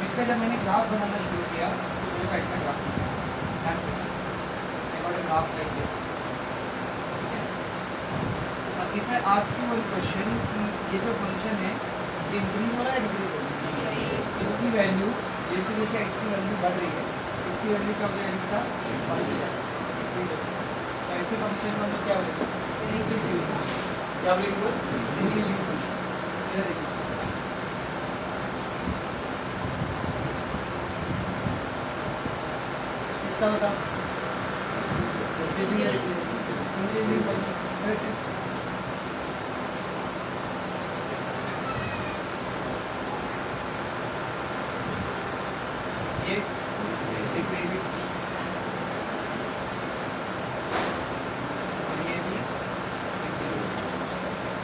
इसका जब मैंने ग्राफ बनाना शुरू किया तो मेरे को ऐसा ग्राफ बना, I got a graph like this, ठीक है। If I ask you one question कि ये जो फंक्शन है ये इंक्रीज हो रहा है डिक्रीज हो रहा है, इसकी वैल्यू जैसे जैसे एक्स की वैल्यू बढ़ रही है इसकी वैल्यू क्या हो जाएगी बेटा, तो ऐसे फंक्शन का मतलब क्या बोलेगा, इंक्रीजिंग, क्या बोलेंगे, इंक्रीजिंग फंक्शन। ये देखिए इसका बताओ, इंक्रीजिंग फंक्शन करेक्ट है। ये डिक्रीजिंग और ये भी डिक्रीजिंग।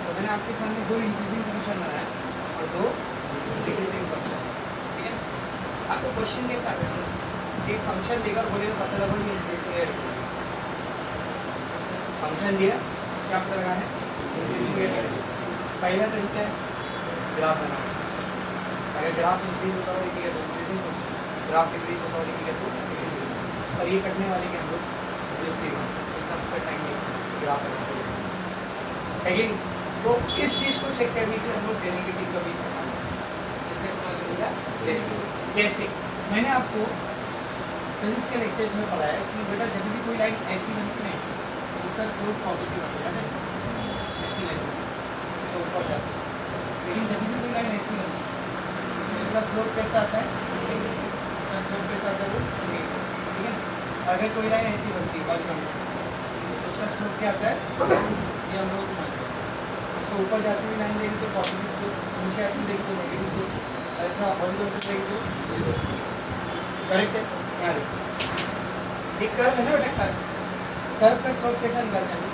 तो मैंने आपके सामने दो इंक्रीजिंग फंक्शन बनाया और दो डिक्रीजिंग फंक्शन, ठीक है। आपको क्वेश्चन के साथ एक फंक्शन देकर बोलेगा पता लगा ये इंक्रीजिंग है डिक्रीजिंग, फंक्शन दिया क्या पता लगा है इंक्रीजिंग है डिक्रीजिंग। पहला तरीका है ग्राफ बनाना, अगर ग्राफ इंक्रीज होता हो ठीक है तो इंक्रीजिंग फंक्शन, ग्राफ डिक्रीज होता हो ठीक है तो डिक्रीजिंग। और ये करने वाले के हम लोग जिसके इतना टाइम नहीं ग्राफ बनाते हैं, लेकिन तो इस चीज़ को चेक करने के लिए हम लोग डेरिवेटिव का भी इस्तेमाल करते हैं। इसका इस्तेमाल करेगा डेरिवेटिव कैसे, मैंने आपको फिजिक्स के लेक्चर्स में पढ़ाया कि बेटा जब भी कोई लाइन ऐसी बनती है ऐसी तो उसका स्लोप पॉजिटिव होता है, ऐसी लाइन तो ऊपर जाती है, लेकिन जब भी कोई लाइन ऐसी बनती है तो इसका स्लोप कैसा आता है, इसका स्लोप कैसा आता है वो नेगेटिव, ठीक है। अगर कोई लाइन ऐसी बनती है तो उसका स्लोप क्या आता है, ये हम लोग मानते हैं। तो ऊपर जाती हुई लाइन देगी तो पॉजिटिव स्लोप, नीचे आती देगी तो नेगेटिव स्लोप, ऐसा हॉरिजॉन्टल देगी तो जीरो स्लोप, करेक्ट है। यहाँ देखिए एक कर्व है ना बेटा, कर्व का स्लोप कैसा निकालते हैं,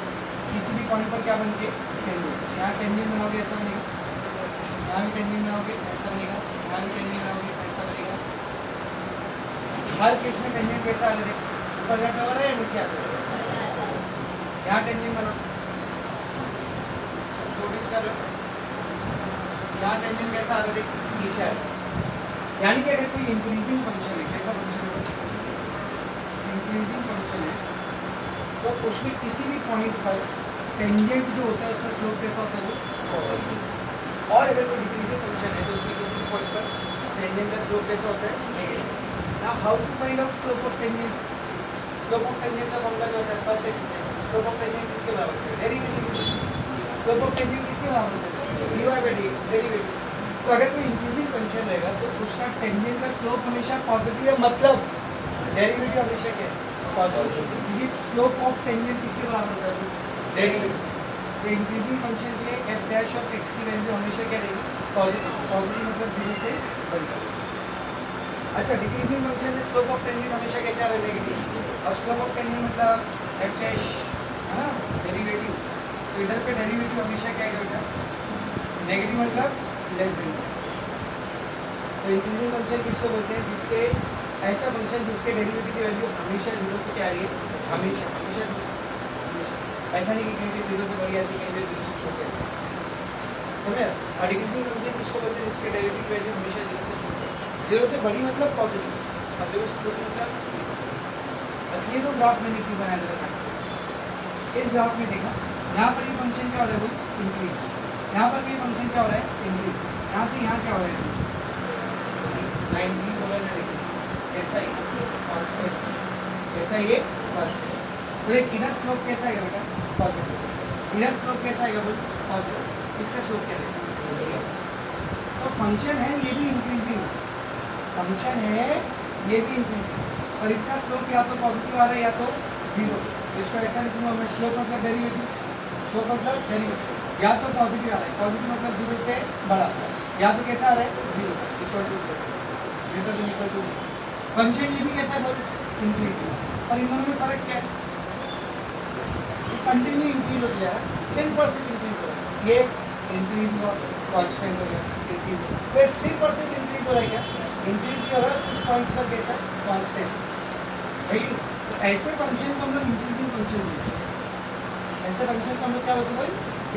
किसी भी पॉइंट पर क्या बनती है टेंजेंट, यहाँ टेंजेंट बनाओगे ऐसा बनेगा, यहाँ भी टेंजेंट बनाओगे ऐसा बनेगा, यहाँ भी टेंजेंट बनाओगे ऐसा बनेगा। हर केस में टेंजेंट कैसा आ रहा है, ऊपर जाता हुआ है या नीचे आता है, यहाँ टेंजेंट बनाओ नोटिस कर लो, यहाँ टेंजेंट कैसा आ रहा है नीचे आ रहा है। यानी कि अगर कोई इंक्रीजिंग फंक्शन है, कैसा फंक्शन है, इंक्रीजिंग फंक्शन है, तो उसमें किसी भी पॉइंट पर टेंजेंट जो होता है उसका स्लोप कैसा होता है वो पॉजिटिव, और अगर कोई डिक्रीजिंग फंक्शन है तो उसमें किसी भी पॉइंट पर टेंजेंट का स्लोप कैसा होता है negative. Now how to find out slope of tangent, slope of tangent का फॉर्मूला क्या होता है, first exercise, slope of tangent किसके बराबर होता है, डेरिवेटिव, स्लोप ऑफ टेंजेंट किसके बराबर होता है, dy/dx, डेरिवेटिव। तो अगर कोई इंक्रीजिंग फंक्शन रहेगा तो उसका टेंजेंट का स्लोप हमेशा पॉजिटिव है, मतलब डेरिवेटिव हमेशा क्या है पॉजिटिव, क्योंकि स्लोप ऑफ टेंजेंट किसके बराबर होता है डेरिवेटिव। तो इंक्रीजिंग फंक्शन के लिए f डैश ऑफ x की वैल्यू हमेशा क्या रहेगी पॉजिटिव, पॉजिटिव मतलब 0 से बढ़कर। अच्छा डिक्रीजिंग फंक्शन में स्लोप ऑफ टेंजेंट हमेशा कैसा रहेगा नेगेटिव, और स्लोप ऑफ टेंजेंट मतलब f डैश है ना डेरिवेटिव, तो इधर पे डेरिवेटिव हमेशा क्या करेगा नेगेटिव मतलब लेस देन। तो इंक्रीजिंग फंक्शन किसको बोलते हैं, जिसके ऐसा फंक्शन जिसके डेरिवेटिव की वैल्यू हमेशा 0 से क्या आ रही है, हमेशा हमेशा 0 से, ऐसा नहीं कि कहीं पे 0 से बड़ी आती है कहीं पे 0 से छोटी आती है, समझे। और डिक्रीजिंग फंक्शन किसको बोलते हैं, जिसके डेरिवेटिव की वैल्यू हमेशा 0 से छोटी, 0 से बड़ी मतलब पॉजिटिव और 0 से छोटी मतलब। अब ये दो ग्राफ मैंने क्यों बनाया था, इस ग्राफ में देखा यहाँ पर ये फंक्शन क्या हो रहा है वो इंक्रीज, यहाँ पर भी फंक्शन क्या हो रहा है इंक्रीज, यहाँ से यहाँ क्या हो रहा है लाइन इंक्रीज हो रहा है डिक्रीज, ऐसा ही कांस्टेंट, ऐसा ही कांस्टेंट। तो एक इधर स्लोप कैसा आएगा बेटा पॉजिटिव, इधर स्लोप कैसा आएगा बोल पॉजिटिव, इसका स्लोप क्या है, तो फंक्शन है ये भी इंक्रीजिंग, फंक्शन है ये भी इंक्रीजिंग, और इसका स्लोप या तो पॉजिटिव आ रहा है या तो 0। इसको ऐसा लिखूंगा मैं, स्लोप मतलब डेरिवेटिव, स्लोप मतलब डेरिवेटिव, या तो पॉजिटिव आ रहा है, पॉजिटिव मतलब 0 से बड़ा, या तो कैसा आ रहा है 0 equal to 0, greater than equal to 0। Function ये भी कैसा है बोल इंक्रीजिंग, और इन दोनों में फर्क क्या है, कंटिन्यू इंक्रीज हो गया सिर्फ और सिर्फ इंक्रीज हो रहा है, ये इंक्रीज हुआ कांस्टेंट हो गया इंक्रीज हो, तो सिर्फ और सिर्फ इंक्रीज हो रहा है, क्या इंक्रीज भी हो रहा है कुछ पॉइंट्स पर कैसा कांस्टेंट, राइट। तो ऐसे फंक्शन को हम लोग इंक्रीजिंग फंक्शन बोलते हैं, ऐसे फंक्शन को हम लोग क्या बोलते हैं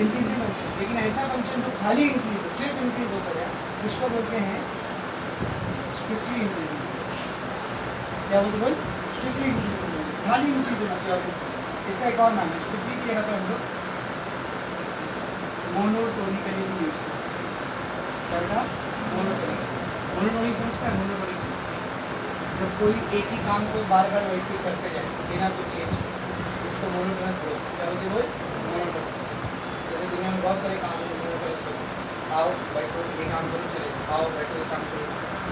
इंक्रीजिंग फंक्शन। लेकिन ऐसा फंक्शन जो खाली इंक्रीज हो, सिर्फ इंक्रीज होता है, उसको बोलते हैं स्ट्रिक्टली इंक्रीजिंग, क्या बोलते बोल, स्ट्रिक्टली इंक्रीजिंग, खाली इंक्रीज होना चाहिए और कुछ नहीं। इसका एक और नाम है, स्ट्रिक्टली की जगह पे हम लोग मोनोटोनिकली भी यूज करते हैं। क्या बेटा, मोनोटोनिक, मोनोटोनिक समझता है, मोनोटोनिक जब कोई एक ही काम को बार बार वैसे ही करते जाए बिना कुछ चेंज, उसको मोनोटोनस बोलते हैं। क्या बोलते बोल, मोनोटोनस। जैसे दुनिया में बहुत सारे काम हैं मोनोटोनस होते हैं, आओ बैठो ये काम करो, चले आओ बैठो ये काम करो,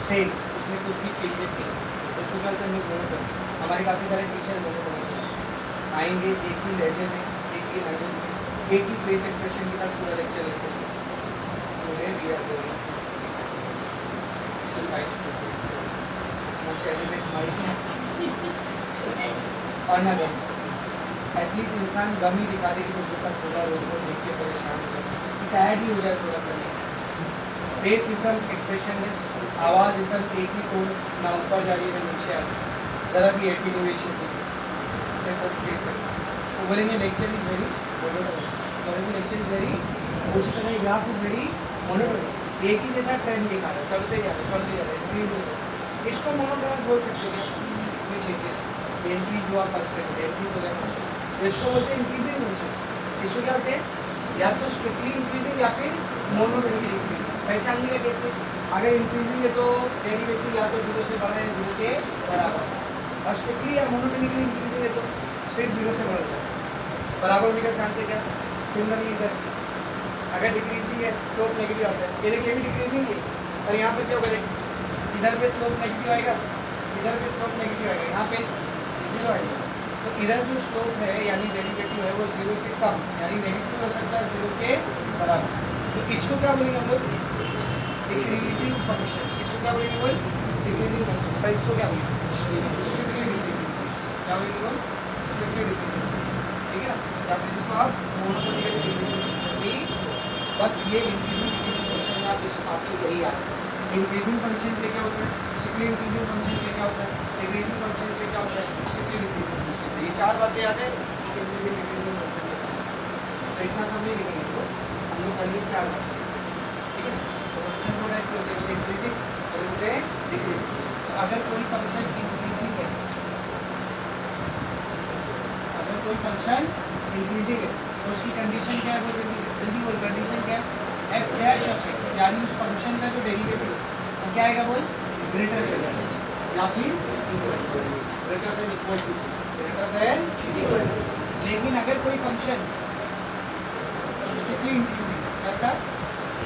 सेम, उसमें कुछ भी चेंजेस नहीं, तो उसको क्या करते हैं मोनोटोनस। हमारे काफ़ी सारे टीचर मोनोटोनस आएंगे, एक ही लहजे में, एक ही लैंग्वेज में, एक ही फेस एक्सप्रेशन के साथ पूरा लेक्चर लेते हैं। Today we are doing exercise और ना गम, एटलीस्ट इंसान गम ही दिखा दे कि तो दुख का थोड़ा रोग को देख के परेशान हो जाए, सैड ही हो जाए थोड़ा सा नहीं। फेस एकदम एक्सप्रेशन, आवाज़ एकदम एक ही टोन, ना ऊपर जा रही है ना नीचे आ रही, ज़रा भी एटीन्यूएशन नहीं, सेटअप स्ट्रेट है। वो बोलेंगे लेक्चर इज वेरी मोनोटोनस, बोलेंगे लेक्चर इज वेरी, उसी तरह ग्राफ इज वेरी मोनोटोनस, एक ही जैसा ट्रेंड दिखा रहा है, चलते जा रहे इंक्रीज हो रहा है। इसको मोनोटोनस बोल सकते हैं, इसमें चेंजेस इंक्रीज हुआ परसेंट, इंक्रीज हो गया परसेंट, इसको बोलते हैं इंक्रीजिंग फंक्शन। इसको क्या होते हैं, या तो स्ट्रिक्टली इंक्रीजिंग या फिर मोनोटोनिकली इंक्रीजिंग। पहचान लिया कैसे, अगर इंक्रीजिंग है तो डेरिवेटिव या तो जीरो से बड़ा है, जीरो के बराबर, और स्ट्रिक्टली या मोनोटोनिकली इंक्रीजिंग है तो सिर्फ जीरो से बढ़ जाए, बराबर होने का चांस है क्या। सिमिलरली इधर अगर डिक्रीजिंग है स्लोप नेगेटिव आता है, ये देखिए भी डिक्रीजिंग है, और यहाँ पर क्या होगा, इधर पे स्लोप नेगेटिव आएगा, इधर पे स्लोप नेगेटिव आएगा, यहाँ पे जीरो आएगा, तो इधर जो स्लोप है यानी डेरिवेटिव है वो जीरो से कम यानी नेगेटिव हो सकता है, जीरो के बराबर, तो इसको क्या बोलेंगे हम लोग, डिक्रीजिंग फंक्शन। इसको क्या बोलेंगे बोल, डिक्रीजिंग फंक्शन। पर इसको क्या बोलेंगे, स्ट्रिक्टली डिक्रीजिंग, क्या बोलेंगे बोल, स्ट्रिक्टली डिक्रीजिंग, ठीक है ना। या फिर इसको आप मोनोटोनिकली डिक्रीजिंग, बस ये इंक्रीजिंग डिक्रीजिंग फंक्शन आप आपको यही आता है। इंक्रीजिंग फंक्शन पे क्या होता है, स्ट्रिक्टली इंक्रीजिंग फंक्शन पे क्या होता है, डिक्रीजिंग फंक्शन पे क्या होता है, स्ट्रिक्टली डिक्रीजिंग फंक्शन पे, ये चार बातें याद है इंक्रीजिंग डिक्रीजिंग फंक्शन पे। तो इतना समझ लिखेंगे तो हम लोग पढ़िए चार बातें, ठीक है। तो फंक्शन को राइट करते हैं इंक्रीजिंग और होते हैं डिक्रीजिंग। तो अगर कोई फंक्शन इंक्रीजिंग है, अगर कोई फंक्शन इंक्रीजिंग है तो उसकी कंडीशन क्या है, वो जल्दी बोल, कंडीशन क्या है, एफ डैश ऑफ एक्स, यानी उस फंक्शन का जो डेरिवेटिव वो क्या आएगा बोल, ग्रेटर देन या फिर greater than equal to, greater than equal to. लेकिन अगर कोई फंक्शन स्ट्रिक्टली इंक्रीजिंग करता,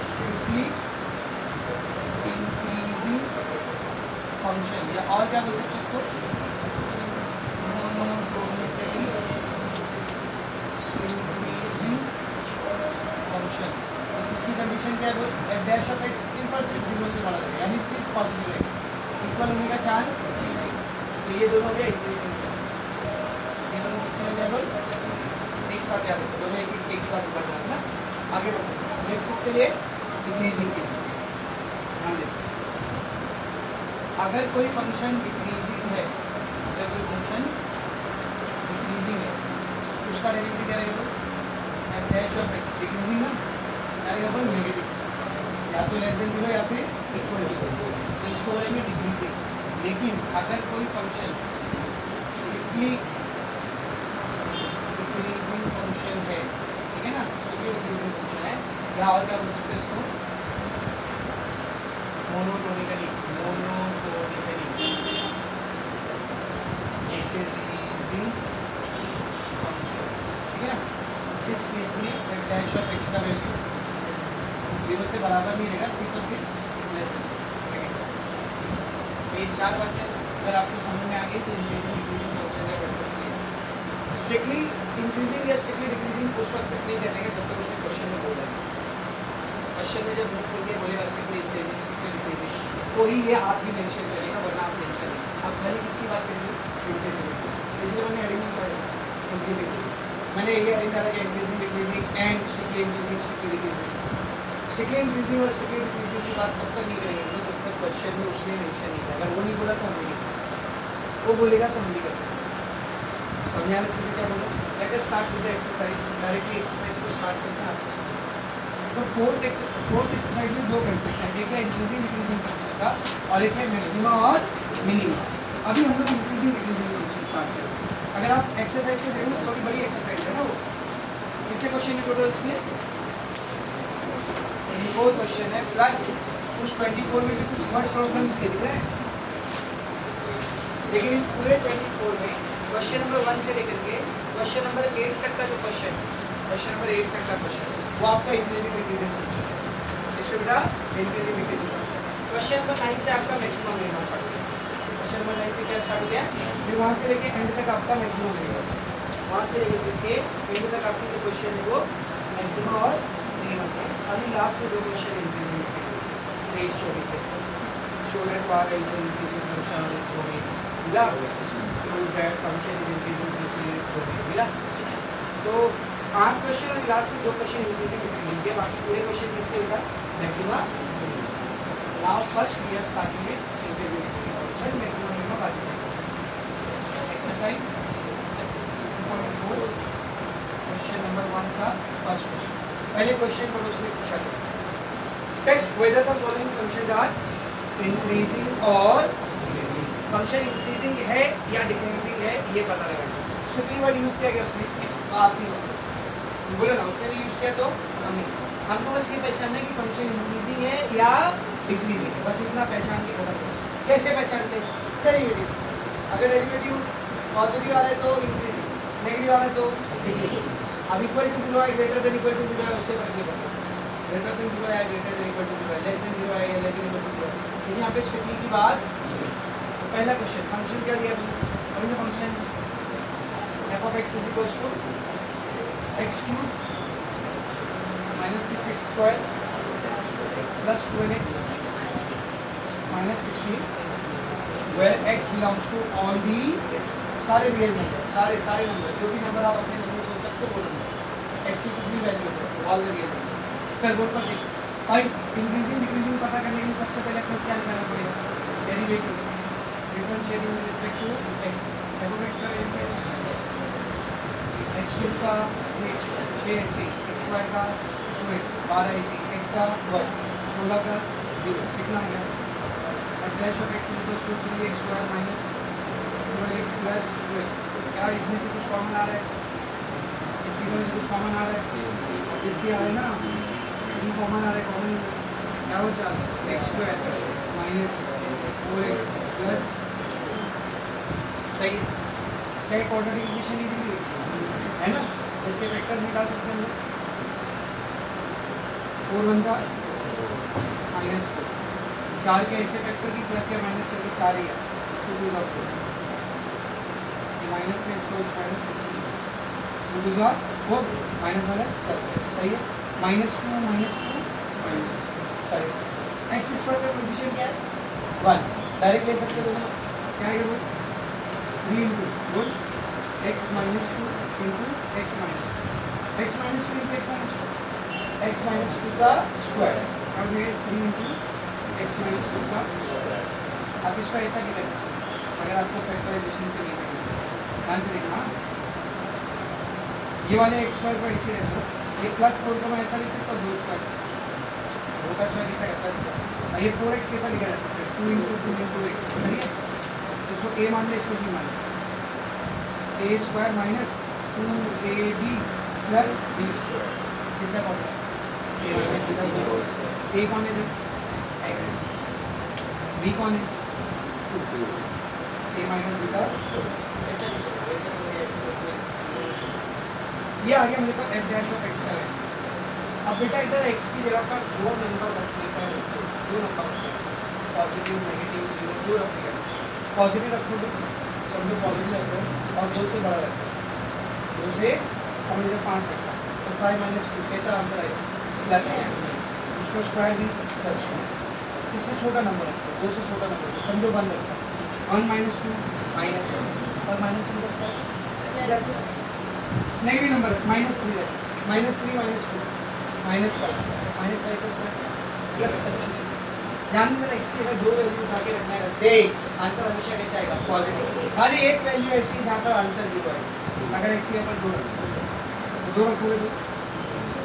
स्ट्रिक्टली इंक्रीजिंग फंक्शन, या और क्या बोल सकते हैं इसको, मोनोटोनिकली इंक्रीजिंग फंक्शन, इसकी कंडीशन क्या है, f dash of x simple सिर्फ जीरो से बड़ा है, यानी सिर्फ पॉजिटिव है, इक्वल होने का चांस, तो ये दोनों क्या इंक्रीजिंग, ये दोनों किसके लिए बोल, एक साथ याद रखो, दोनों एक ही बात कर रहे हैं ना। आगे बढ़ते हैं, नेक्स्ट इसके लिए डिक्रीजिंग के लिए ध्यान दें। अगर कोई फंक्शन डिक्रीजिंग है, अगर कोई फंक्शन डिक्रीजिंग है, उसका डेरिवेटिव क्या रहेगा, F dash of x, decreasing ना नेगेटिव, या तो लेस देन जीरो या फिर इक्वल टू, तो इसको बोलेंगे डिक्रीजिंग। लेकिन अगर कोई फंक्शन स्ट्रिक्टली डिक्रीजिंग फंक्शन है, ठीक है ना, स्ट्रिक्टली डिक्रीजिंग फंक्शन है, या और क्या बोल सकते हैं इसको, मोनोटोनिकली डिक्रीजिंग फंक्शन, ठीक है ना। इस केस में एफ डैश ऑफ एक्स का वैल्यू जीरो से बराबर नहीं रहेगा, सिर्फ और सिर्फ लेस देन। ये चार बातें अगर आपको समझ में आ गई तो इंक्रीजिंग डिक्रीजिंग फंक्शन है कर सकती है। स्ट्रिक्टली इंक्रीजिंग या स्ट्रिक्टली डिक्रीजिंग उस वक्त तक नहीं कहते हैं जब तक उसने क्वेश्चन में बोला है। क्वेश्चन में जब बुक खोल के बोलेगा स्ट्रिक्टली इंक्रीजिंग स्ट्रिक्टली डिक्रीजिंग, तो ही ये आप ही मेंशन करेगा, वरना आप मेंशन नहीं। आप खाली किसकी बात करेंगे, इंक्रीजिंग, इसलिए मैंने हेडिंग में पढ़ा इंक्रीजिंग, मैंने ये हेडिंग डाला कि increasing decreasing and strictly increasing strictly decreasing. Strictly increasing और स्ट्रिक्टली डिक्रीजिंग की बात तब तक नहीं करेंगे जब तक क्वेश्चन में उसने मेंशन नहीं किया। अगर वो नहीं बोला तो हम नहीं, वो बोलेगा तो हम नहीं कर सकते। समझाने से क्या बोला, let us start with the exercise, directly exercise को स्टार्ट करते हैं आपके साथ। तो फोर्थ एक्सरसाइज में दो कर सकते हैं, एक है इंक्रीजिंग डिक्रीजिंग फंक्शन, का, और एक है मैक्सिमा और मिनिमा। अभी हम लोग इंक्रीजिंग डिक्रीजिंग फंक्शन स्टार्ट करेंगे। अगर आप एक्सरसाइज को देखो थोड़ी बड़ी एक्सरसाइज है ना वो। कितने क्वेश्चन है टोटल इसमें? 24 क्वेश्चन है, प्लस कुछ 24 में भी कुछ वर्ड प्रॉब्लम्स के दिख रहे हैं, लेकिन इस पूरे 24 में क्वेश्चन नंबर 1 से लेकर के क्वेश्चन नंबर 8 तक का जो क्वेश्चन है, क्वेश्चन नंबर 8 तक का क्वेश्चन वो आपका इंक्रीजिंग डिक्रीजिंग फंक्शन है। इसमें बेटा increasing decreasing function. Question number 9 से आपका मैक्सिमम मिनिमम स्टार्ट हो गया। क्वेश्चन नंबर 9 से क्या स्टार्ट हो गया? फिर वहाँ से लेके एंड तक आपका मैक्सिमम मिनिमम, वहाँ से लेके एंड तक आपकी जो क्वेश्चन है वो मैक्सिमम और मिनिमम है। अभी लास्ट में दो क्वेश्चन इंक्रीजिंग रेस हो गई है, show that power is increasing function हो गई, मिला? Prove that function is increasing function हो गई, मिला? तो 8 क्वेश्चन और लास्ट में दो क्वेश्चन इंक्रीजिंग डिक्रीजिंग के, बाकी पूरे क्वेश्चन किसके होगा? Maximum. Now first we are starting with increasing decreasing function, maximum minimum बाकी एक्सरसाइज 2.4 क्वेश्चन नंबर 1 का फर्स्ट क्वेश्चन। पहले क्वेश्चन पर उसने पूछा था test whether the following functions are increasing और फंक्शन इंक्रीजिंग है या डिक्रीजिंग है ये पता लगाना। उसने 3 वर्ड यूज किया गया, उसने आप नहीं बोले ना, उसने यूज किया तो हमको बस ये पहचानना है कि फंक्शन इंक्रीजिंग है या डिक्रीजिंग है, बस इतना पहचान के खत्म। कैसे पहचानते हैं? डेरिवेटिव, अगर डेरिवेटिव पॉजिटिव आ रहा है तो इंक्रीजिंग, नेगेटिव आ रहा है तो डिक्रीजिंग। अब इक्वल टू 0 है, ग्रेटर देन इक्वल टू 0 है, उससे फर्क नहीं पड़ता। ग्रेटर देन 0 है, ग्रेटर देन इक्वल टू 0 है, लेस देन 0 है, लेस देन इक्वल टू 0 है। लेकिन यहाँ पे स्ट्रिक्टली की बात, पहला क्वेश्चन फंक्शन क्या दिया है? Function f of x is equals to x cube minus 6x square plus 12x minus 16, where x belongs to all the सारे रियल नंबर, सारे नंबर, जो भी नंबर आप अपने मन में सोच सकते हो वो नंबर, x की कुछ भी वैल्यू हो सकती है, ऑल द रियल नंबर। चल बोर्ड पर देख, और इंक्रीजिंग डिक्रीजिंग पता करने के लिए सबसे पहले आपको क्या निकालना पड़ेगा? Derivative, differentiating with respect to x, f of x का डेरिवेटिव x क्यूब का 6x स्क्वायर का 2x 12 ऐसे x का वर्ग 16 का 0 कितना आ गया? और dash of x equals to 3x square minus 12x plus 12। क्या इसमें से कुछ कॉमन आ रहा है? तीनों में कुछ कॉमन आ रहा है, इसकी आ रहा है ना, तीन कॉमन आ रहा है, कॉमन क्या बचा? x square minus 4x plus, सही है? क्या क्वाड्रेटिक इक्वेशन ही दी है ना, इसके वेक्टर निकाल सकते हैं हम लोग। 4 1 जा माइनस 4, 4 के ऐसे वेक्टर की प्लस या माइनस करके 4 ही है, 2 2 जा 4, माइनस में इसको माइनस 2 2 जा 4 माइनस माइनस प्लस, सही है? माइनस 2 माइनस सही। एक्स स्क्वायर का कोएफिशिएंट क्या है? 1, डायरेक्ट ले सकते हो ना, क्या है वो 3 इंटू बोल x minus 2 into x minus 2 into x minus 2 का स्क्वायर, और ये 3 इंटू एक्स माइनस 2 का स्क्वायर। आप इसको ऐसा नहीं कर सकते अगर आपको फैक्टराइजेशन से नहीं करना, ध्यान से देखना। ये वाले एक्स स्क्वायर को ऐसे रखो, ये प्लस 4 को मैं ऐसा लिख सकता हूँ 2 स्क्वायर, 2 का स्क्वायर कितना है प्लस, ये 4x कैसा लिखा जा सकता है? 2 इंटू एक्स, सही है? इसको a मान ले, इसको b मान ले, a square minus 2ab plus b square, किसका फॉर्मूला? a कौन है? x, b कौन है? 2, a माइनस b का ऐसे ये आ गया मेरे को f डैश ऑफ x का वैल्यू। अब बेटा इधर x की जगह पर जो नंबर रखने का है, जो नंबर पॉजिटिव नेगेटिव जीरो जो रखिएगा, पॉजिटिव रखोगे समझो पॉजिटिव रखो और 2 से बड़ा रखो, 2 से समझो 5 रखा तो 5 माइनस 2 कैसा आंसर आएगा? प्लस में आंसर, उसको स्क्वायर भी प्लस में, इससे छोटा नंबर रखो, 2 से छोटा नंबर रखो, समझो 1 रखा, 1 माइनस 2 माइनस 1 और माइनस 1 का square plus negative number minus 3 है, माइनस 3 माइनस 2 माइनस 5 माइनस 5 का स्क्वायर प्लस 25। ध्यान में x की अगर 2 वैल्यू उठा के रखना है, देख आंसर हमेशा कैसे आएगा? पॉजिटिव। खाली एक वैल्यू ऐसी जहाँ पर आंसर 0 है, अगर x की यहाँ पर 2 रखो तो 2 रखोगे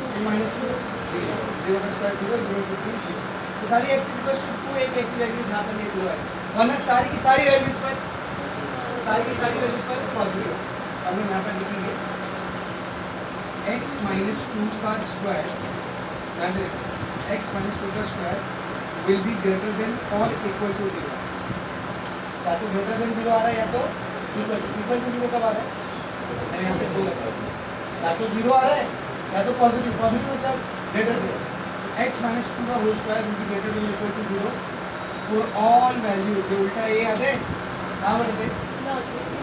तो माइनस 2 0 0 का स्क्वायर 0 0 into 2 0 तो खाली x इक्वल टू 2 एक ऐसी वैल्यू जहाँ पर ये 0 है वरना सारी की सारी वैल्यूज पर पॉजिटिव है। अब हम यहाँ पर लिखेंगे x minus 2 का स्क्वायर x minus 2 का square will be greater than or equal to 0 या तो greater than 0 आ रहा है या तो equal to 0 कब आ रहा है मैंने यहाँ पे 2 लगा या तो 0 आ रहा है या तो पॉजिटिव मतलब greater than x minus 2 का whole square will be greater than or equal to 0 for all values ये उल्टा ये आ गए कहाँ बढ़ते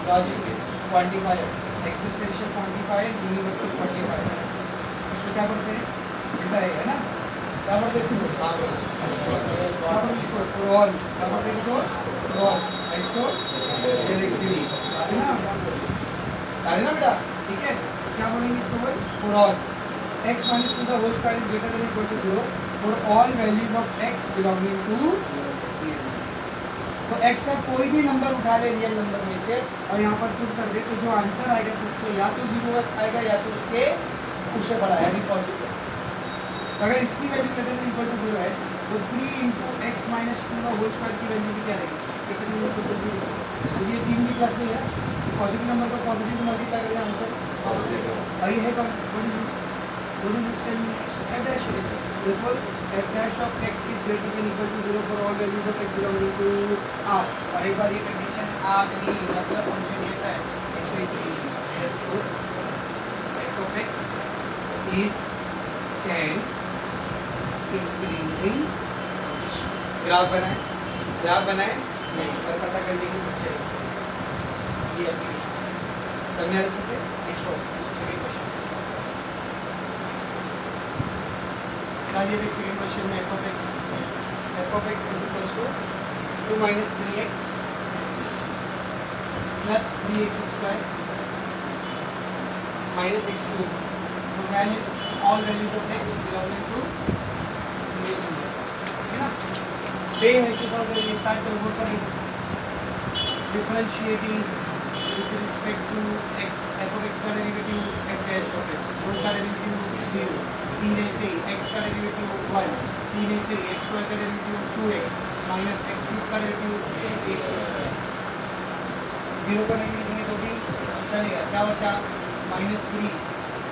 लॉजिक में quantifier existential quantifier universal quantifier इसमें क्या पढ़ते हैं उल्टा है ना क्या पढ़ते हैं इसको क्या पढ़ते हैं इसको फॉर ऑल क्या पढ़ते हैं इसको फॉर ऑल इसको डायरेक्टली आ ना बेटा ठीक है क्या पढ़ेंगे इसको फॉर ऑल x minus 2 का whole square is greater than equal to 0 for all values of x belonging to तो x का कोई भी नंबर उठा ले रियल नंबर में से और यहाँ पर पुट कर दे तो जो आंसर आएगा तो उसको या तो 0 आएगा या तो उससे बड़ा यानी पॉजिटिव। अगर इसकी value greater than equal to 0 है तो 3 into x minus 2 का होल स्क्वायर की वैल्यू भी क्या रहेगी ग्रेटर देन इक्वल टू 0 तो ये 3 भी प्लस नहीं है पॉजिटिव नंबर को पॉजिटिव से मल्टीप्लाई करें आंसर पॉजिटिव और ये है कौन what is this tell me f dash therefore f dash of x is greater than equal to 0 for all values of x belonging to us और एक बार ये कंडीशन आ गई मतलब फंक्शन ऐसा है therefore f of x is an increasing graph बनाए और पता कर लेंगे कुछ ये एप्लीकेशन समझ अच्छे से नेक्स्ट ये देख सेकंड क्वेश्चन में f of x is equals to 2 minus 3x plus 3x square minus x cube तो value all values of x belonging to है ना सेम ऐसे सॉल्व करेंगे स्टार्ट करो वर्क करेंगे differentiating with respect to x f of x का derivative f dash of x उनका derivative 0 तीन ऐसे x का डेरिवेटिव 1 तीन ऐसे x स्क्वायर का derivative 2x minus x cube का डेरिवेटिव x स्क्वायर 0 को नहीं लिखेंगे तो भी चलेगा क्या बचा minus 3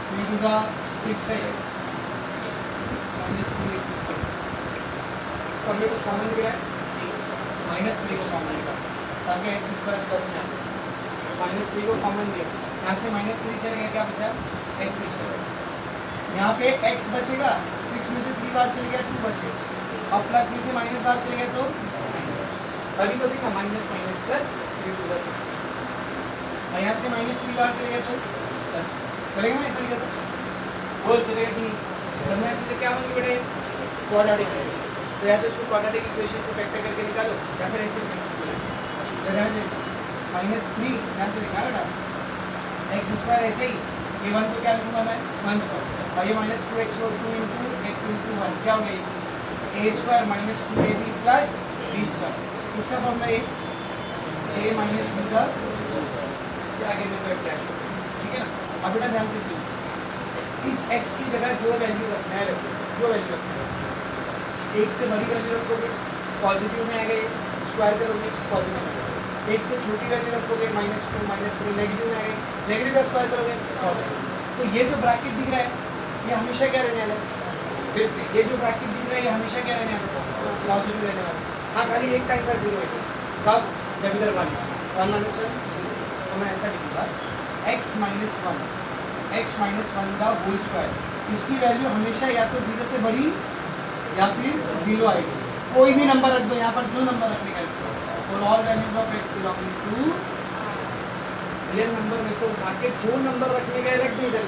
3 to the 6x minus 3x square सब में कुछ कॉमन लिया है माइनस 3 को कॉमन लिया ताकि x स्क्वायर प्लस में माइनस 3 को कॉमन लिया यहाँ से माइनस 3 चलेगा क्या बचा x स्क्वायर यहाँ पे x बचेगा 6 में से 3 बार चले गया 2 बचेगा और प्लस में से माइनस बार चले गया तो अभी तो देखा minus minus plus 3 to the 6 और यहाँ से माइनस 3 बार चले गया तो प्लस चलेगा ना ऐसा लिखा तो बोल चलेगा कि समझ से क्या होंगे बेटे क्वाड्रेटिक इक्वेशन तो या तो इसको क्वाड्रेटिक इक्वेशन से फैक्टर करके निकालो या फिर ऐसे माइनस 3 यहाँ से निकालो ना एक्स स्क्वायर ऐसे ही ये 1 को क्या लिखूंगा मैं 1 स्क्वायर और ये माइनस 2x को 2 इंटू एक्स इंटू 1 क्या हो गया A square minus 2ab plus B square इसका फॉर्मूला ए माइनस बी का आगे में कोई डैश हो ठीक है ना अब बेटा ध्यान से सुनो इस x की जगह जो वैल्यू रखना है जो वैल्यू रखना है एक से बड़ी वैल्यू रखोगे पॉजिटिव में आएगा स्क्वायर करोगे पॉजिटिव में एक से छोटी वैल्यू रखोगे माइनस 2 माइनस 3 नेगेटिव में आएगा नेगेटिव का स्क्वायर करोगे पॉजिटिव तो ये जो ब्रैकेट दिख रहा है ये हमेशा क्या रहने वाला है फिर से ये जो ब्रैकेट दिख रहा है ये हमेशा क्या रहने वाला है पॉजिटिव रहने वाला है हाँ खाली एक टाइम पर 0 है कब जब इधर 1 माइनस 1 तो मैं ऐसा लिखूंगा x माइनस 1 का होल स्क्वायर इसकी वैल्यू हमेशा या तो 0 से बड़ी या फिर 0 आएगी कोई भी नंबर रख दो यहाँ पर जो नंबर रखने का और all values of x belonging to real number में से उठा के जो नंबर रखने का रख दो इधर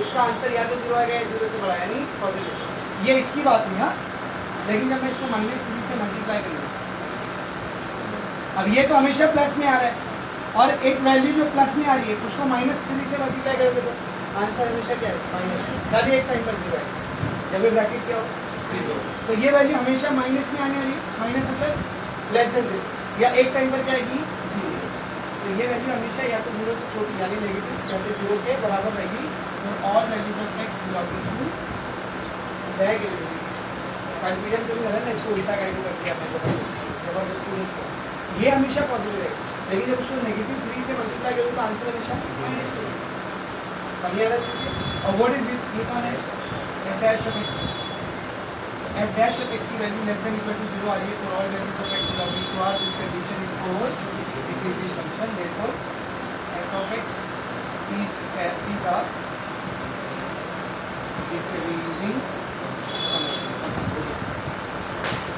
इसका आंसर या तो 0 आएगा या 0 से बड़ा यानी पॉजिटिव ये इसकी बात हुई हाँ लेकिन जब मैं इसको माइनस 3 से मल्टीप्लाई करूँगा अब ये तो हमेशा प्लस में आ रहा है और एक वैल्यू जो प्लस में आ रही है उसको माइनस 3 से मल्टीप्लाई करोगे तो आंसर हमेशा क्या है माइनस खाली एक टाइम पर 0 है जब ये ब्रैकेट क्या हो 0 तो ये वैल्यू हमेशा माइनस में आने वाली माइनस मतलब लेस देन दिस या एक टाइम पर क्या आएगी 0 तो ये वैल्यू हमेशा या तो 0 से छोटी यानी नेगेटिव या फिर 0 के बराबर रहेगी और all values of x belonging to रहेगी कन्फ्यूजन तो नहीं है ना, इसको उल्टा करके कर दिया मैंने जबरदस्ती नहीं किया, ये हमेशा पॉजिटिव है, लेकिन जब उसको नेगेटिव 3 से मल्टीप्लाई करूँ तो आंसर हमेशा माइनस टू समझ आ रहा अच्छे से। और व्हाट इज दिस, ये कौन है f dash of x, f dash of x की value less than equal to 0 आ रही है for all values of x belonging to R, this condition is for decreasing function, therefore f of x is a decreasing function.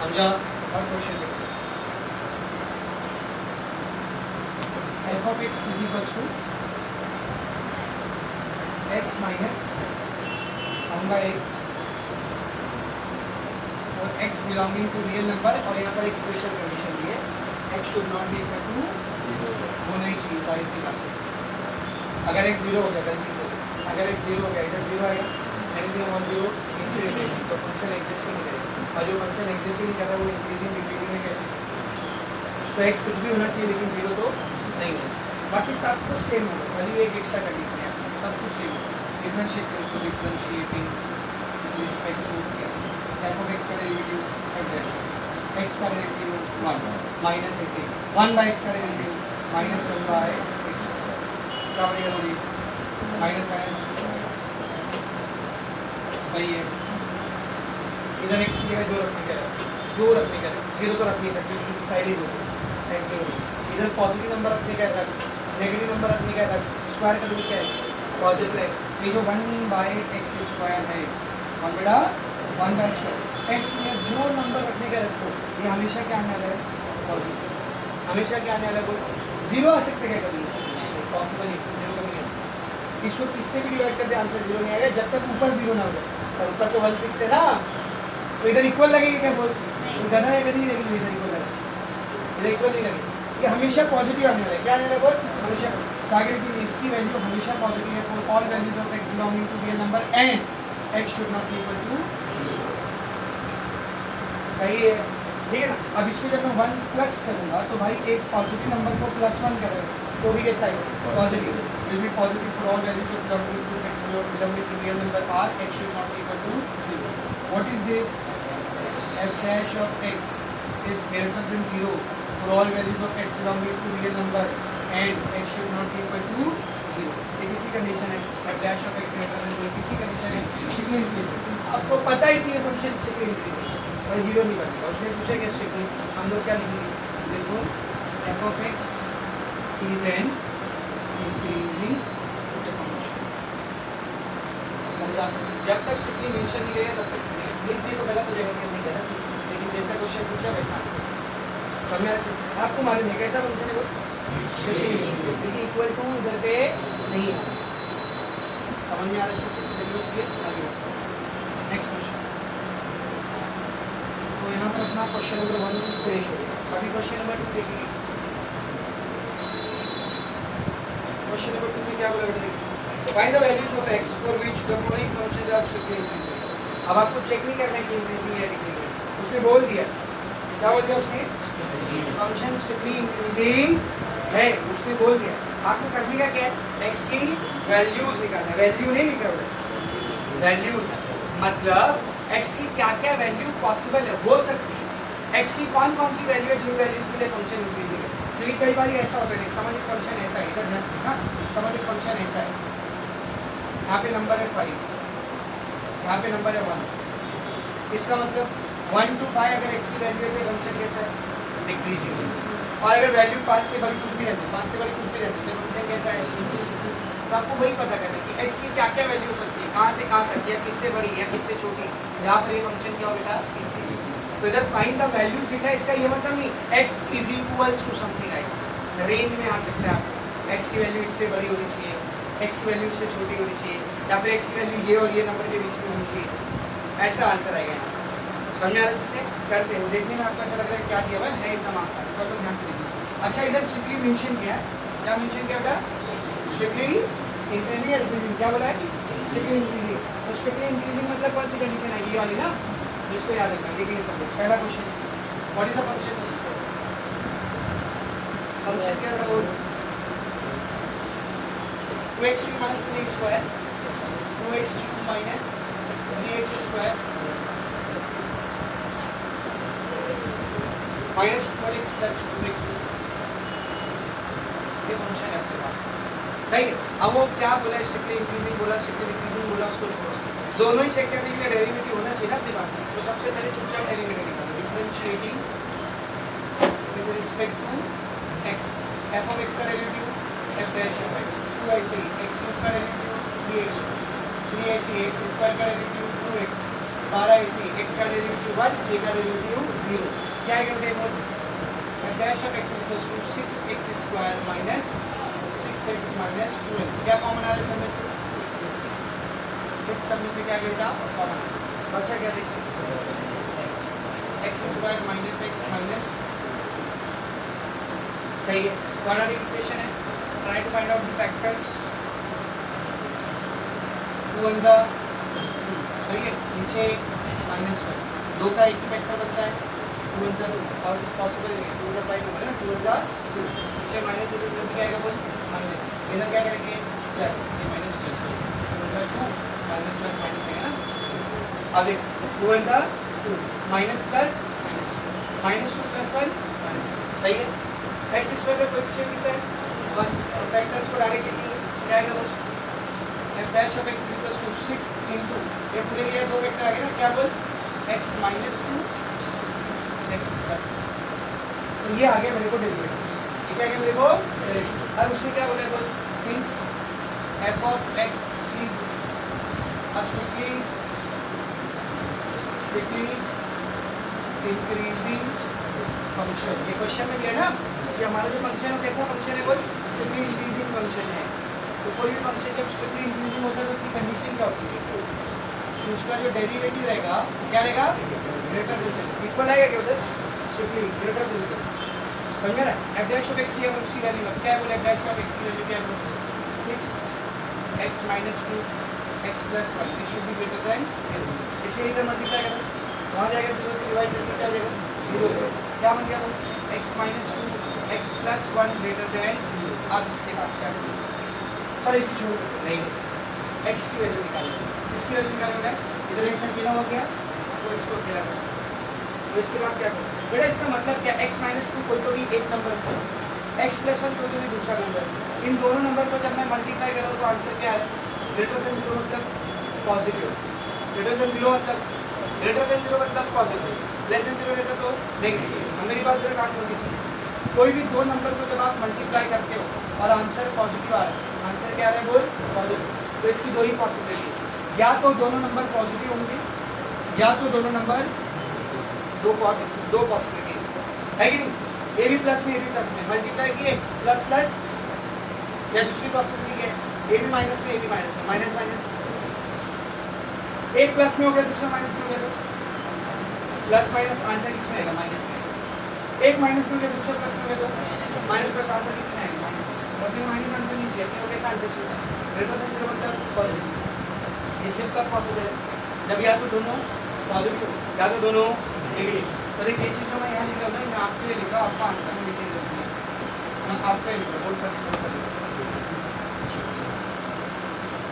समझा? और question लिखो, f of x is equals to x minus 1 by x और x belonging to real number, और यहाँ पर एक special condition दी है x should not be equal to होना ही चाहिए, सारी सी बात। अगर x 0 हो जाए गलती से, अगर x 0 हो गया इधर 0 आएगा, एनीथिंग ऑन 0 इंक्रीमेंट, तो फंक्शन एग्जिस्ट नहीं करेगा, और जो फंक्शन एग्जिस्ट नहीं कर रहा वो इंक्रीजिंग डिक्रीजिंग में कैसे चलेगा? तो x कुछ भी होना चाहिए लेकिन 0 तो नहीं होना चाहिए, बाकी सब कुछ सेम होगा, खाली एक एक्स्ट्रा कंडीशन है, सब कुछ सेम होगा। Differentiating respect to x, f of x का डेरिवेटिव f dash, x का derivative 1 minus x 1 by x का डेरिवेटिव माइनस 1 बाय x, क्या बनेगा बोलिए? माइनस माइनस सही है। इधर x की जगह जो रखने का है, जो रखने का है, 0 तो रख नहीं सकते क्योंकि पहले ही दो x 0, इधर पॉजिटिव नंबर रखने का है, नेगेटिव नंबर रखने का है, स्क्वायर का रूट क्या है? पॉजिटिव है, ये जो 1 बाय x स्क्वायर है, 1 बटा 1 बाय स्क्वायर x में जो नंबर रखने का रखो, ये हमेशा क्या आने वाला है? पॉजिटिव, हमेशा क्या आने वाला है? बस 0 आ सकते क्या कभी? पॉसिबल नहीं, 0 कभी नहीं आ सकता। इसको किससे भी डिवाइड करते आंसर 0 नहीं आएगा जब तक ऊपर 0 ना हो जाए, और ऊपर तो 1 फिक्स है ना, तो इधर इक्वल लगेगा क्या? बोल इधर ना इधर नहीं लगेगी, इधर इक्वल लगेगा, इधर इक्वल नहीं लगेगा, ये हमेशा पॉजिटिव आने वाला है, क्या आने वाला है? बोल हमेशा, ताकि इसकी वैल्यू हमेशा पॉजिटिव है for all values of x belonging to real number and x should not be equal to, सही है, ठीक है ना। अब इसको जब मैं 1 प्लस करूंगा तो भाई एक पॉजिटिव नंबर को +1 करेगा तो भी कैसा आएगा? Positive, will be positive for all values of belonging to x belonging to real number r, x should not be equal to 0। What is this? f dash of x is greater than 0 for all values of x belonging to real number and x should not be equal to 0। ये किसी condition है, f dash of x greater than 0 किसी condition है, strictly increasing, आपको पता ही थी ये function strictly increasing और 0 नहीं बनेगा, उसने पूछा क्या स्ट्रिक्टली, हम लोग क्या लिखेंगे? देखो f of x is an increasing function, समझा? जब तक स्ट्रिक्टली मेंशन नहीं करेगा तब तक लिख दिए तो गलत हो जाएगा, नहीं गलत, लेकिन जैसा क्वेश्चन पूछा वैसा आंसर समझ आ रहा है आपको? मालूम है कैसा फंक्शन है वो? स्ट्रिक्टली इक्वल टू इधर पे नहीं है, समझ में आ रहा है अच्छे से? आगे नेक्स्ट क्वेश्चन, तो यहाँ पर अपना क्वेश्चन नंबर 1 फिनिश हो गया, अभी क्वेश्चन नंबर 2 देखेंगे। क्वेश्चन नंबर 2 में क्या बोला बेटा? देखिए, find the values of x for which the following functions are strictly increasing. अब आपको चेक नहीं करना है कि इंक्रीजिंग या डिक्रीजिंग, उसने बोल दिया, क्या बोल दिया उसने? फंक्शन स्ट्रिक्टली इंक्रीजिंग है, उसने बोल दिया। आपको करने का क्या है? x की वैल्यूज निकालना है, वैल्यू नहीं लिखा हुआ है, वैल्यूज मतलब x की क्या क्या वैल्यू पॉसिबल है, हो सकती है, x की कौन कौन सी वैल्यू है जिन वैल्यूज के लिए फंक्शन इंक्रीजिंग है। क्योंकि कई बार ऐसा होता है, समझ एक फंक्शन ऐसा है, इधर ध्यान से हाँ, समझ एक फंक्शन ऐसा है, यहाँ पे नंबर है 5, यहाँ पे नंबर है 1, इसका मतलब 1 to 5 अगर x की वैल्यू है तो फंक्शन कैसा है? डिक्रीजिंग है, और अगर वैल्यू 5 से बड़ी कुछ भी रहती है, 5 से बड़ी कुछ भी रहती है तो फंक्शन कैसा है? तो आपको वही पता करना है कि x की क्या क्या वैल्यू हो सकती है, कहाँ से कहाँ तक, या किससे बड़ी या किससे छोटी, यहाँ पर ये फंक्शन क्या हो बेटा? इंक्रीजिंग। तो इधर फाइंड द वैल्यूज लिखा है, इसका ये मतलब नहीं x is equals to something आएगा, रेंज में आ सकता है आपको, x की वैल्यू इससे बड़ी होनी चाहिए, x की वैल्यू इससे छोटी होनी चाहिए, या फिर x की वैल्यू ये और ये नंबर के बीच में होनी चाहिए, ऐसा आंसर आएगा। समझा अच्छे से? करते हो, देखने में आपको ऐसा लग रहा है क्या दिया हुआ है इतना आसान, सब लोग ध्यान से देखिए। अच्छा इधर स्ट्रिक्टली मेंशन किया है, क्या मेंशन किया था? स्ट्रिक्टली इंक्रीजिंग, क्या बोला है? Strictly increasing. तो स्ट्रिक्टली इंक्रीजिंग मतलब कौन सी कंडीशन है? ये वाली ना, इसको याद रखना। देखिए सब पहला question, what is the function? Function क्या है? 2x3 - 3x² 2x3 - 3x square minus 12x plus 6 ये फंक्शन है आपके पास, सही है। अब वो क्या बोला, स्ट्रिक्टली इंक्रीजिंग बोला, स्ट्रिक्टली डिक्रीजिंग बोला, उसको छोड़ो, दोनों ही चेक करने के लिए डेरिवेटिव होना चाहिए ना आपके पास। तो सबसे पहले चुपचाप डेरिवेटिव निकालो, differentiating with respect to x, f of x का derivative f dash of x 2x x का derivative 3x 3x x square का डेरिवेटिव 2x 12x x का डेरिवेटिव 1 j का डेरिवेटिव 0, क्या है देखो f dash of x equals to 6x square minus 6x minus 12, क्या common आ रहा है सब में से 6 सब में से क्या गिरता कॉमन बचा, क्या देखिए x square minus x minus, सही है। क्वाड्रेटिक इक्वेशन है, try to find out the factors, 2 1 जा 2, सही है, नीचे माइनस 2 का एक ही फैक्टर बनता है 2 1 जा 2, और कुछ पॉसिबल नहीं है, 2 का टाइम होगा ना 2 1 जा 2, नीचे माइनस है तो क्या आएगा बोल माइनस, इधर क्या करेंगे प्लस, ये माइनस प्लस 2 1 जा 2 माइनस प्लस माइनस है ना, अब 2 1 जा 2 minus plus minus 2 plus 1 minus, सही है। x स्क्वायर का कोएफिशिएंट कितना है 1, और फैक्टर्स को डायरेक्ट लिखेंगे क्या आएगा बस f dash of x equals to 6 into ये पूरे ये दो वेक्टर आ गए ना, क्या बोल x माइनस 2 x प्लस, तो ये आ गया मेरे को डेरिवेटिव, ठीक है, मेरे को अब उसने क्या बोला बोल since f of x is a strictly increasing function, ये क्वेश्चन में दिया ना कि हमारा जो फंक्शन है वो कैसा फंक्शन है, वो स्ट्रिक्टली इंक्रीजिंग फंक्शन है। तो कोई भी फंक्शन जब स्ट्रिक्टली इंक्रीजिंग होता है तो उसकी कंडीशन क्या होती है, तो उसका जो डेरिवेटिव रहेगा क्या रहेगा ग्रेटर देन इक्वल आएगा, क्या उधर स्ट्रिक्टली ग्रेटर देन, समझ रहा है। f डैश ऑफ x की हम उसकी वैल्यू क्या है बोले, f डैश ऑफ x की वैल्यू क्या है 6x minus 2 x plus 1, this should be greater than 0, इसे इधर मल्टीप्लाई करो वहाँ जाएगा 0 से डिवाइड करके क्या हो जाएगा 0, क्या बन गया x minus 2 x plus 1 greater than 0। अब इसके बाद क्या करोगे, सर इसे छोड़ नहीं, x की वैल्यू निकालो, इसकी वैल्यू निकालोगे इधर x अकेला हो गया तो इसको अकेला करो, तो इसके बाद क्या करो बेटा, इसका मतलब क्या x माइनस 2 कोई तो भी एक नंबर, x प्लस 1 कोई तो भी दूसरा नंबर, इन दोनों नंबर को जब मैं मल्टीप्लाई करूँ तो आंसर क्या है, ग्रेटर देन 0 मतलब पॉजिटिव, ग्रेटर देन 0 मतलब पॉजिटिव, लेस देन 0 रहता तो नेगेटिव। हम मेरी बात जरा काट होगी, कोई भी दो नंबर को जब आप मल्टीप्लाई करते हो और आंसर पॉजिटिव आ रहा है, आंसर क्या आ रहा है बोल पॉजिटिव, तो इसकी दो ही पॉसिबिलिटी है, या तो दोनों नंबर पॉजिटिव होंगे या तो दोनों नंबर दो पॉसिबिलिटीज है कि नहीं, ए बी प्लस में मल्टीप्लाई किए प्लस प्लस, या दूसरी पॉसिबिलिटी है ए बी माइनस में माइनस माइनस, एक प्लस में हो गया दूसरा माइनस में हो गया, तो प्लस माइनस आंसर किसमें आएगा माइनस में, एक माइनस में हो गया दूसरा प्लस में हो गया तो माइनस प्लस आंसर कितना आएगा माइनस, और फिर माइनस आंसर नहीं चाहिए अपने को कैसा आंसर चाहिए ग्रेटर देन 0 मतलब पॉजिटिव, ये सिर्फ कब पॉसिबल है जब या तो दोनों पॉजिटिव या तो दोनों नेगेटिव। तो देखिए ये चीज़ जो मैं यहाँ लिख रहा हूँ मैं आपके लिए लिख रहा हूँ, आपका आंसर में लिखने जरूरत नहीं, मैं आपका लिख रहा हूँ बोल कर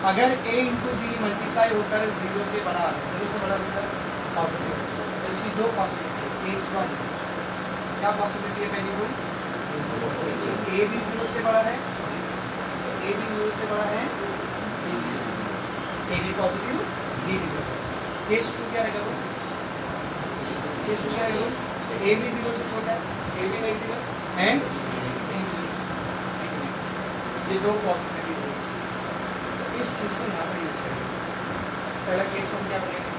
अगर a इंटू बी मल्टीप्लाई होकर 0 से बड़ा होकर पॉजिटिव, तो इसकी दो पॉसिबिलिटी, केस 1 क्या पॉसिबिलिटी है पहली बोल, a भी 0 से बड़ा है, तो a भी 0 से बड़ा है, a भी पॉजिटिव b भी पॉजिटिव, केस 2 क्या रहेगा, केस 2 क्या रहेगा, a भी 0 से छोटा है, a भी नेगेटिव है एंड ये दो पॉसिबिलिटी है, इस चीज को यहाँ पर यूज करें। पहला केस 1 क्या बनेगा,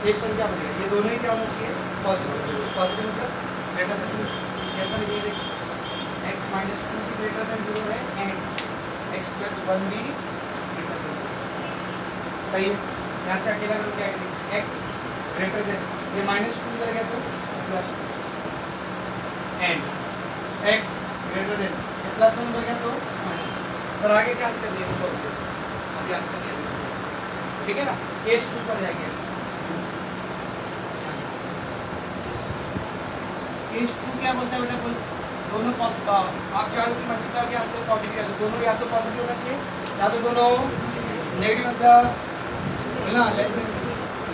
केस 1 क्या बनेगा, ये दोनों ही क्या होना चाहिए पॉजिटिव, पॉजिटिव मतलब ग्रेटर देन 0, कैसा लिखिए देखिए x माइनस 2 भी ग्रेटर देन 0 है एंड x प्लस 1 भी ग्रेटर देन 0, सही है। यहाँ से अकेला हम क्या करेंगे x ग्रेटर देन, ये माइनस 2 इधर गया तो plus 2 and x greater than plus 1 हो गया तो सर आगे क्या आंसर दिया तो अभी आंसर दिया, ठीक है ना, केस 2 पर जाएंगे, केस 2 क्या बोलता है बेटा बोल, दोनों आप चारों की मल्टीप्लाई के आंसर पॉजिटिव है तो दोनों या तो पॉजिटिव होना चाहिए या तो दोनों नेगेटिव मतलब बोला लेस देन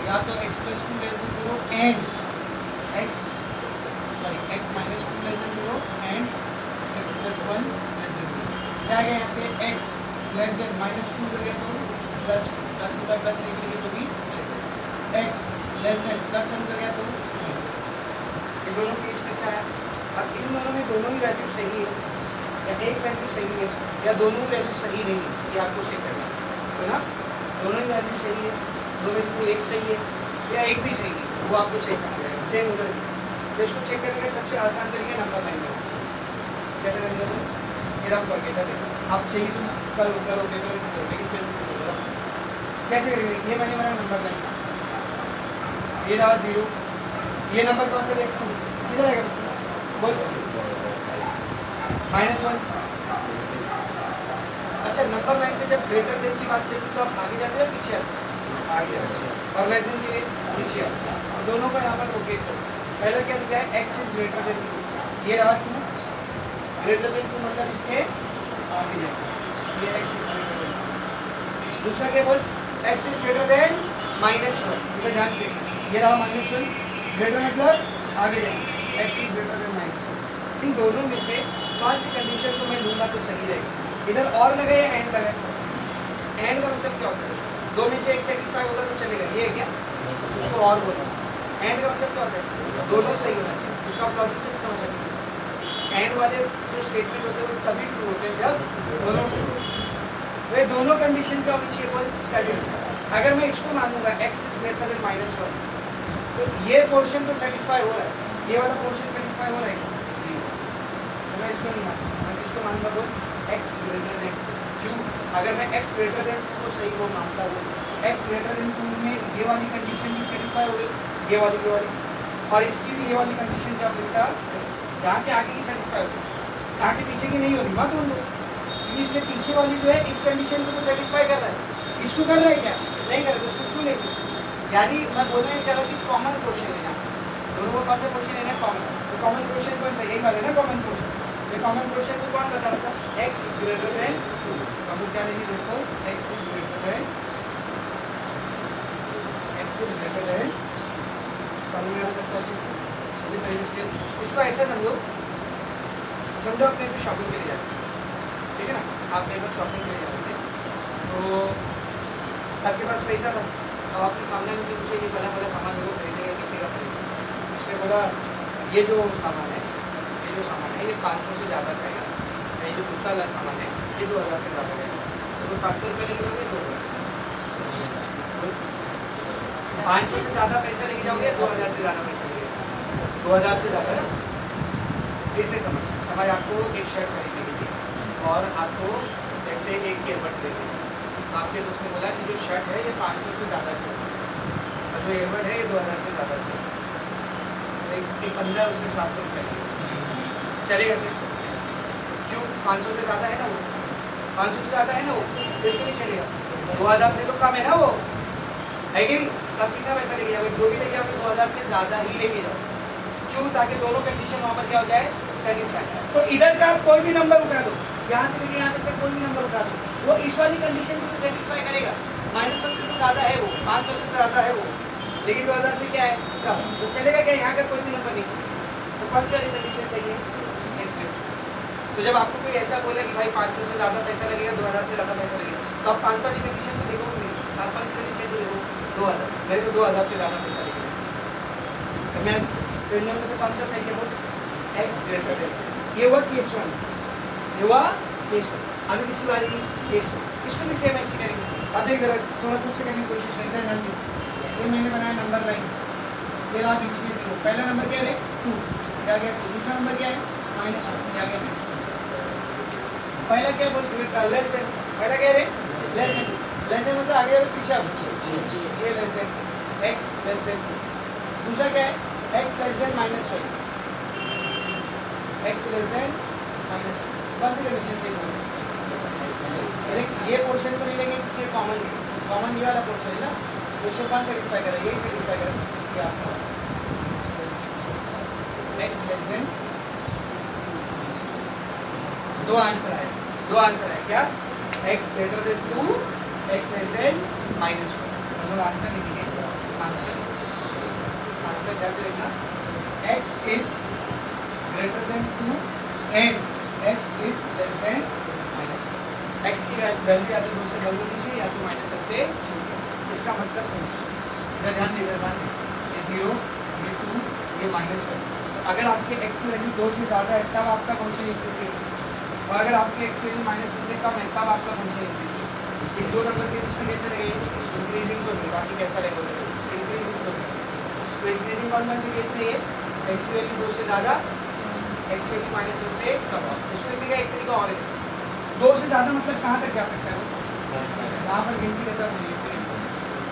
या तो x plus 2 less than 0 and x minus 2 less than 0 and x plus 1 less than 0। क्या गया यहाँ से x लेस देन माइनस 2 कर गया तो प्लस प्लस 2 का प्लस नहीं करेंगे तो भी चलेगा। x लेस देन प्लस 1 कर गया तो ये दोनों केस में से आया। अब इन दोनों में दोनों ही वैल्यू सही है या एक वैल्यू सही है या दोनों ही वैल्यू सही नहीं है, ये आपको चेक करना है। तो ना दोनों ही वैल्यू सही है, दो में से कोई एक सही है या एक भी सही है, वो आपको चेक करना है। सेम उधर तो इसको चेक करने का सबसे आसान तरीका नंबर लाइन में क्या करेंगे ये रफ वर्क है। आप चाहिए तो करो लेकिन फिर कैसे करेंगे? ये मैंने मेरा नंबर लाइन ये रहा 0, ये नंबर कौन सा देखता हूँ किधर आएगा बोल -1। अच्छा नंबर लाइन पे जब ग्रेटर देन की बात चलती तो आप आगे जाते हो पीछे आते हो? आगे जाते हो। और लेस देन के लिए पीछे आते हो। दोनों को यहाँ पर रोटेट करो। पहला क्या लिखा है x इज ग्रेटर देन 2, ये रहा 2 ग्रेटर देन 2 मतलब इसके आगे जाएगा ये x इज ग्रेटर देन। दूसरा क्या बोल x इज ग्रेटर देन -1, इधर ध्यान से ये रहा -1 ग्रेटर मतलब आगे जाएंगे x इज ग्रेटर देन -1। इन दोनों में से कौन सी कंडीशन को मैं लूंगा तो सही रहेगी? इधर और लगा या एंड लगा? एंड का मतलब क्या होता है? दो में से एक सेटिस्फाई होगा तो चलेगा, ये है क्या? उसको और बोलना। एंड का मतलब क्या होता है? दोनों सही होना चाहिए। उसको आप लॉजिक से भी समझ सकते हैं। एंड वाले जो स्टेटमेंट होते हैं वो तभी ट्रू होते हैं जब दोनों वे दोनों कंडीशन पे होनी चाहिए बोल सेटिस्फाई। अगर मैं इसको मानूंगा x इज ग्रेटर देन -1 तो ये पोर्शन तो सेटिस्फाई हो रहा है, ये वाला पोर्शन सेटिस्फाई हो रहा है तो मैं इसको नहीं मान सकता। मैं इसको मानूंगा बोल x ग्रेटर देन क्यों? अगर मैं x ग्रेटर देन 2 को सही को मानता हूँ, x ग्रेटर देन 2 में ये वाली कंडीशन भी सेटिस्फाई हो गई, ये वाली और इसकी भी ये वाली कंडीशन क्या बेटा यहाँ के आगे की सेटिस्फाई होगी, यहाँ के पीछे की नहीं होगी मत बोल दो, क्योंकि इसके पीछे वाली जो है इस कंडीशन को तो सेटिस्फाई कर रहा है, इसको कर रहा है क्या? नहीं कर रहा, तो उसको क्यों लेंगे? यानी मैं बोलने चला कि कॉमन क्वेश्चन है ना, दोनों को कौन सा क्वेश्चन है ना कॉमन, तो कॉमन क्वेश्चन कौन सा यही वाला है ना कॉमन क्वेश्चन। ये कॉमन क्वेश्चन को कौन बता रहा था? x is greater then 2। हम क्या लेंगे देखो x इज ग्रेटर देन समझ में आ सकता है चीज इसी तरीके से। इसको ऐसा समझो अपने पे शॉपिंग के लिए जाते हैं, ठीक है ना, आप एक बार शॉपिंग के लिए जाते हैं तो आपके पास पैसा था, अब आपके सामने मुझे पूछे ये फला सामान जो खरीदेंगे कितने का खरीदेंगे, उसने बोला ये जो सामान है ये 500 से ज़्यादा खाएगा, ये जो दूसरा वाला सामान है ये 2000 से ज़्यादा खाएगा, तो 500 रुपये लेके जाओगे 500 से ज़्यादा पैसा लेके जाओगे 2000 से ज़्यादा पैसा लेके 2000 से ज़्यादा ना। कैसे समझ आपको एक शर्ट खरीदनी थी और आपको जैसे एक ईयरबड लेनी थी, आपके दोस्त ने बोला कि जो शर्ट है ये 500 से ज़्यादा की और जो ईयरबड है ये 2000 से ज़्यादा की, एक बंदा उसके 700 रुपये चलेगा क्यों? 500 से ज़्यादा है ना वो, 500 से ज़्यादा है ना वो, बिल्कुल नहीं चलेगा। 2000 से तो कम है ना वो, है कि नहीं? तब कितना पैसा लेके जाओगे? जो भी लेके आओगे 2000 से ज़्यादा ही लेके जाओ, क्यों? ताकि दोनों कंडीशन वहाँ पर क्या हो जाए सेटिस्फाई। तो इधर का आप कोई भी नंबर उठा दो, यहाँ से लेके यहाँ तक का कोई भी नंबर उठा दो, वो इस वाली कंडीशन को सेटिस्फाई करेगा। -1 से तो ज़्यादा है वो, 500 से ज़्यादा है वो, लेकिन 2000 से क्या है कम, तो चलेगा क्या? यहाँ का कोई भी नंबर नहीं चलेगा। तो कौन सी वाली कंडीशन सही है? तो जब आपको कोई ऐसा बोले कि भाई 500 से ज़्यादा पैसा लगेगा 2000 से ज़्यादा पैसा लगेगा, तो आप 500 वाली कंडीशन को देखोगे नहीं, आप 500 कंडीशन को देखो 2000, मेरे को 2000 से ज़्यादा पैसा लगेगा। समझ? तो इन दोनों में से कौन सा सही है? वो x ग्रेटर देन, ये हुआ केस 1, ये हुआ केस 1। अभी किसी वाली केस 2, इसको भी सेम ऐसे करेंगे। अब देख जरा थोड़ा कुछ से करने की कोशिश करें। ये मैंने बनाया नंबर लाइन, ये रहा बीच में 0, पहला नंबर क्या है 2, क्या गया 2, दूसरा नंबर क्या है -1, क्या गया -1। पहला क्या बोल लेस देन, पहला क्या है लेस देन मतलब आगे और पीछे ये less than x less than, दूसरा क्या है x less than -1, x less than -1। कौन सी कंडीशन से ये पोर्शन को नहीं लेंगे क्योंकि कॉमन ये वाला पोर्शन है ना, तो इसको कौन सेटिस्फाई करेगा? यही सेटिस्फाई करेगा क्या x लेस देन। दो आंसर है क्या? x greater than 2 x less than minus one. हम लोग आंसर लिखेंगे, आंसर क्या चलेगा, x is greater then 2 and x is less than minus one. x की वैल्यू या तो 2 से बड़ी होनी चाहिए या तो माइनस वन से छोटी। इसका मतलब समझो, ध्यान दे, ये 0, ये 2, ये माइनस वन। अगर आपके x की वैल्यू 2 से ज़्यादा है तब आपका फंक्शन इंक्रीजिंग है, और अगर आपके x की वैल्यू माइनस वन से कम है तब आपका फंक्शन इंक्रीजिंग। इन दो नंबर के बीच में कैसे लगेगा, इंक्रीजिंग तो नहीं, बाकी कैसा लगेगा, इंक्रीजिंग तो नहीं। तो इंक्रीजिंग कौन से केस में ये x की वैल्यू 2 से ज़्यादा, x की वैल्यू माइनस वन से कम। इसको लिखने का एक तरीका और है, 2 से ज़्यादा मतलब कहाँ तक जा सकता है, यहाँ पर गिनती खत्म हुई है।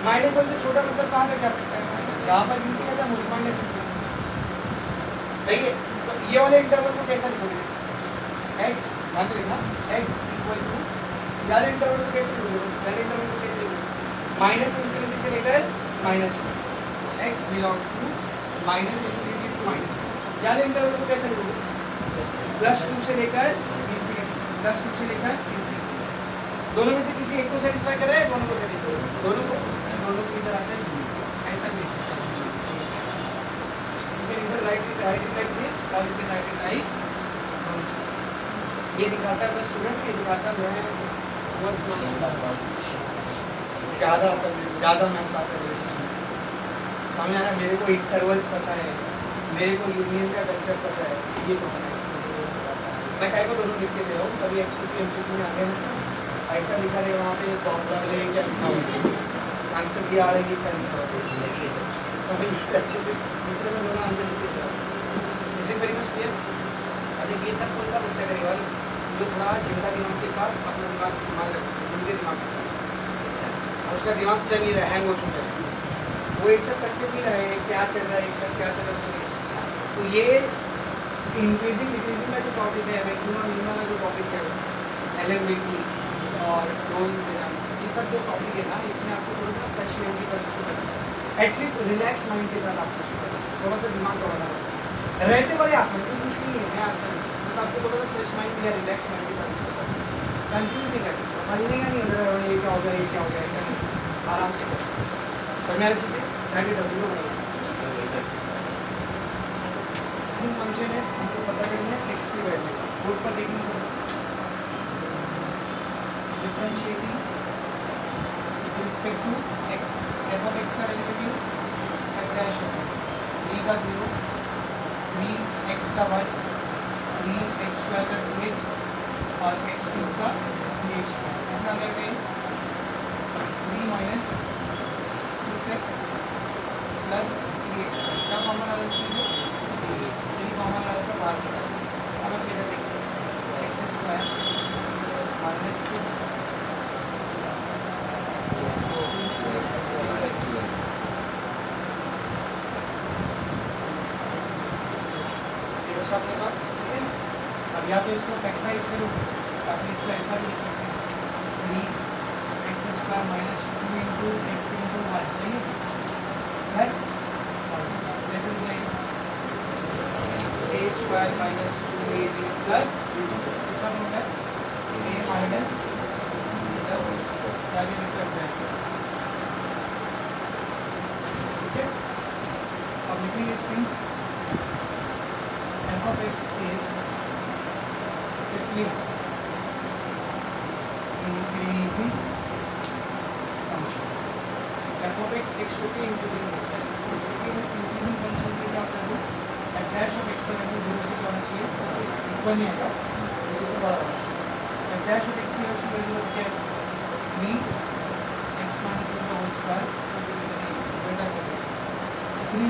माइनस वन से छोटा मतलब कहाँ तक जा सकता है, यहाँ पर गिनती खत्म हुई, माइनस सही है। तो ये वाले इंटरवल को कैसा लिखोगे, x ध्यान से लिखना, x इक्वल टू, वाले इंटरवल को कैसे लिखोगे, वाले इंटरवल को कैसे लिखोगे, माइनस इंफिनिटी से लेकर minus one, x belong to minus infinity to minus one. वाले इंटरवल को कैसे लिखोगे, प्लस 2 से लेकर इंफिनिटी, प्लस 2 से लेकर इंफिनिटी। दोनों में से किसी एक को सेटिस्फाई कर रहा है, दोनों को सेटिस्फाई, दोनों को इधर आते हैं, ऐसा भी राइट लाइक दिस और you can write it like, ये दिखाता है स्टूडेंट, ये दिखाता मैं बहुत ज़्यादा मैथ्स आता है, समझ आ रहा है, मेरे को इंटरवल्स पता है, मेरे को यूनियन का कंसेप्ट पता है, ये समझ आ रहा है। मैं कहीं को दोनों लिख के दे रहा हूँ, कभी एमसीक्यू में आगे ऐसा लिखा रहेगा, वहाँ पे प्रॉब्लम ले क्या लिखा होगा, आंसर क्या आ रहा है, ये क्या लिखा होगा, समझ अच्छे से, इसलिए मैं दोनों आंसर लिख के दे रहा हूँ। Basic very much clear. अरे ये सब कौन सा बच्चा करेगा जो थोड़ा जिंदा दिमाग के साथ अपना दिमाग इस्तेमाल करता है, जिंदे दिमाग और उसका दिमाग चल नहीं रहा है, हैंग हो चुका है, वो एक सब कंसेप्ट नहीं रहा है क्या चल रहा है, एक सब क्या चल रहा है। तो ये इंक्रीजिंग डिक्रीजिंग का जो टॉपिक है, मैक्सिमम मिनिमम का जो टॉपिक है, एलिजिबिलिटी और रोल्स देना, ये सब जो टॉपिक है ना, इसमें आपको थोड़ा सा फ्रेश माइंड के साथ चलना है, एटलीस्ट रिलैक्स माइंड के साथ आपको सीखना है, थोड़ा सा दिमाग का बनाना रहते बड़े आसान, कुछ मुश्किल नहीं है, आसान है, बस आपको थोड़ा सा फ्रेश माइंड या रिलैक्स माइंड के साथ उसको सब कंफ्यूज नहीं करना, पढ़ने का नहीं होगा ये क्या हो गया, ये क्या हो गया, ऐसा नहीं, आराम से करो, समझ में अच्छे से फंक्शन है, हमको पता करना है एक्स की वैल्यू, बोर्ड पर देखने से differentiating with respect to X, F of X का derivative F dash of X, 3 का 0, 3 एक्स का 1, 3 एक्स स्क्वायर का 2x और एक्स क्यूब का 3x स्क्वायर, कितना आ गया 3 minus 6x plus 3x square, क्या फॉर्मूला है इसमें, 3 फॉर्मूला है तो बाहर निकाल, अब बस इधर देखिए एक्स स्क्वायर माइनस 6 अपने पास, ठीक है। अब या तो इसको फैक्टराइज करो, ताकि इसको ऐसा भी लिख सकते हैं 3 X square minus 2 into X into 1, सही है, प्लस जैसे A square minus 2ab plus B square, इसका मतलब है ए माइनस आगे वेक्टर डैश, ठीक है। अब लिखेंगे since f of x is strictly increasing function, f of x strictly increasing function, तो strictly increasing function के क्या होता है, f dash of x का वैल्यू 0 से क्या होना चाहिए, ऊपर नहीं आएगा, 0 से बड़ा होना चाहिए, f dash of x की वैल्यू क्या है, 3 x minus 1 का होल स्क्वायर, 3